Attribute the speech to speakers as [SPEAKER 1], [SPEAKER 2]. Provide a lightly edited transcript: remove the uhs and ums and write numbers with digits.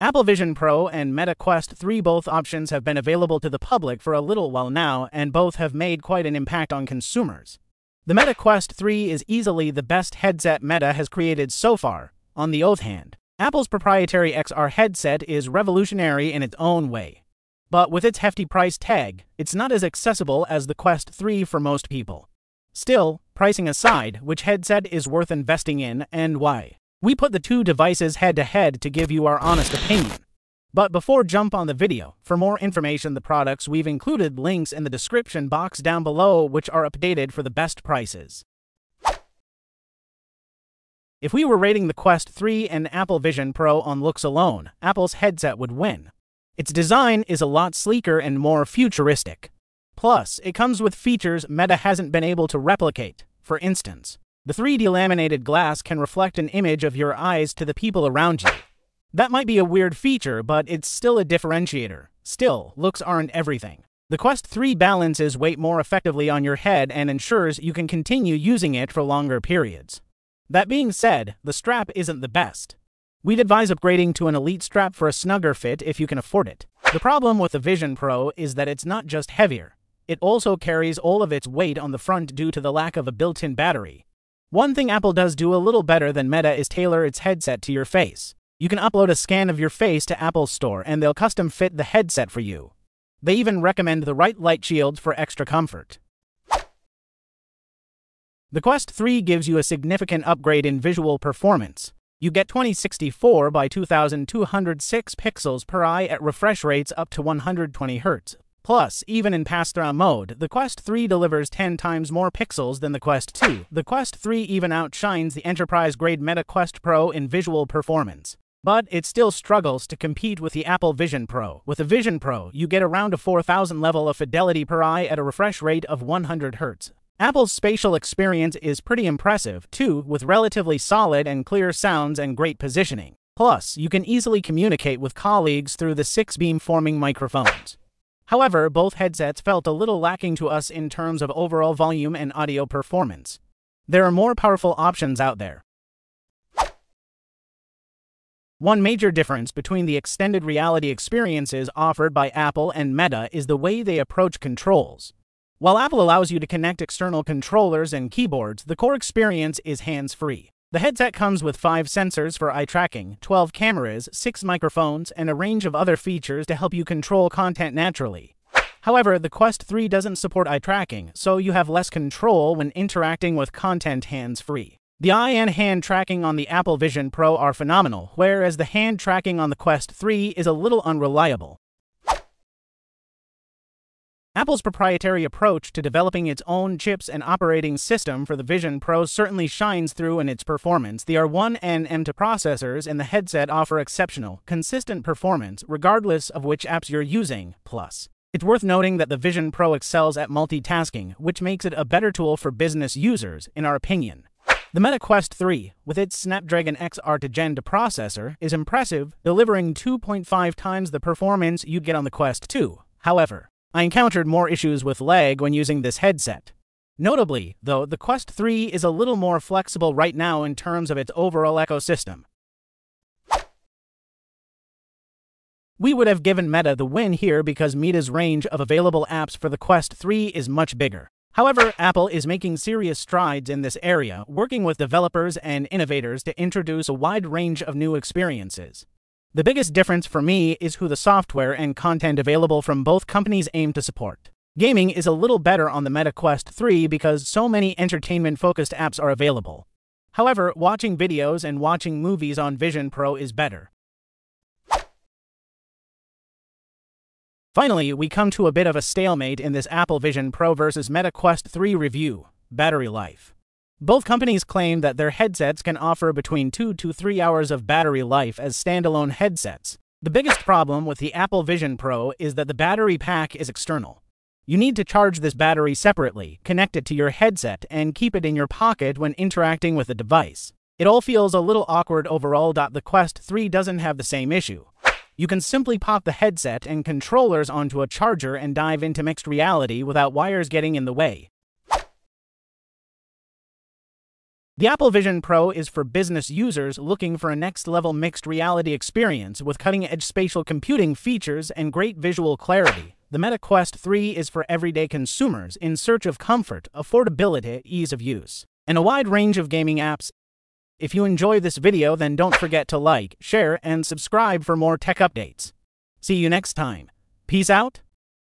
[SPEAKER 1] Apple Vision Pro and Meta Quest 3, both options have been available to the public for a little while now, and both have made quite an impact on consumers. The Meta Quest 3 is easily the best headset Meta has created so far. On the other hand, Apple's proprietary XR headset is revolutionary in its own way. But with its hefty price tag, it's not as accessible as the Quest 3 for most people. Still, pricing aside, which headset is worth investing in and why? We put the two devices head-to-head to give you our honest opinion. But before jump on the video, for more information on the products, we've included links in the description box down below which are updated for the best prices. If we were rating the Quest 3 and Apple Vision Pro on looks alone, Apple's headset would win. Its design is a lot sleeker and more futuristic. Plus, it comes with features Meta hasn't been able to replicate. For instance, the 3D laminated glass can reflect an image of your eyes to the people around you. That might be a weird feature, but it's still a differentiator. Still, looks aren't everything. The Quest 3 balances weight more effectively on your head and ensures you can continue using it for longer periods. That being said, the strap isn't the best. We'd advise upgrading to an Elite strap for a snugger fit if you can afford it. The problem with the Vision Pro is that it's not just heavier. It also carries all of its weight on the front due to the lack of a built-in battery. One thing Apple does do a little better than Meta is tailor its headset to your face. You can upload a scan of your face to Apple's store and they'll custom fit the headset for you. They even recommend the right light shields for extra comfort. The Quest 3 gives you a significant upgrade in visual performance. You get 2064 by 2206 pixels per eye at refresh rates up to 120 Hz. Plus, even in pass-through mode, the Quest 3 delivers 10 times more pixels than the Quest 2. The Quest 3 even outshines the enterprise-grade Meta Quest Pro in visual performance. But it still struggles to compete with the Apple Vision Pro. With the Vision Pro, you get around a 4000 level of fidelity per eye at a refresh rate of 100 Hz. Apple's spatial experience is pretty impressive, too, with relatively solid and clear sounds and great positioning. Plus, you can easily communicate with colleagues through the 6 beamforming microphones. However, both headsets felt a little lacking to us in terms of overall volume and audio performance. There are more powerful options out there. One major difference between the extended reality experiences offered by Apple and Meta is the way they approach controls. While Apple allows you to connect external controllers and keyboards, the core experience is hands-free. The headset comes with 5 sensors for eye tracking, 12 cameras, 6 microphones, and a range of other features to help you control content naturally. However, the Quest 3 doesn't support eye tracking, so you have less control when interacting with content hands-free. The eye and hand tracking on the Apple Vision Pro are phenomenal, whereas the hand tracking on the Quest 3 is a little unreliable. Apple's proprietary approach to developing its own chips and operating system for the Vision Pro certainly shines through in its performance. The R1 and M2 processors in the headset offer exceptional, consistent performance regardless of which apps you're using. Plus, it's worth noting that the Vision Pro excels at multitasking, which makes it a better tool for business users, in our opinion. The Meta Quest 3, with its Snapdragon X R2 processor, is impressive, delivering 2.5 times the performance you'd get on the Quest 2. However, I encountered more issues with lag when using this headset. Notably, though, the Quest 3 is a little more flexible right now in terms of its overall ecosystem. We would have given Meta the win here because Meta's range of available apps for the Quest 3 is much bigger. However, Apple is making serious strides in this area, working with developers and innovators to introduce a wide range of new experiences. The biggest difference for me is who the software and content available from both companies aim to support. Gaming is a little better on the Meta Quest 3 because so many entertainment-focused apps are available. However, watching videos and watching movies on Vision Pro is better. Finally, we come to a bit of a stalemate in this Apple Vision Pro versus Meta Quest 3 review: battery life. Both companies claim that their headsets can offer between 2 to 3 hours of battery life as standalone headsets. The biggest problem with the Apple Vision Pro is that the battery pack is external. You need to charge this battery separately, connect it to your headset, and keep it in your pocket when interacting with the device. It all feels a little awkward overall. The Quest 3 doesn't have the same issue. You can simply pop the headset and controllers onto a charger and dive into mixed reality without wires getting in the way. The Apple Vision Pro is for business users looking for a next-level mixed reality experience with cutting-edge spatial computing features and great visual clarity. The Meta Quest 3 is for everyday consumers in search of comfort, affordability, ease of use, and a wide range of gaming apps. If you enjoy this video, then don't forget to like, share, and subscribe for more tech updates. See you next time. Peace out.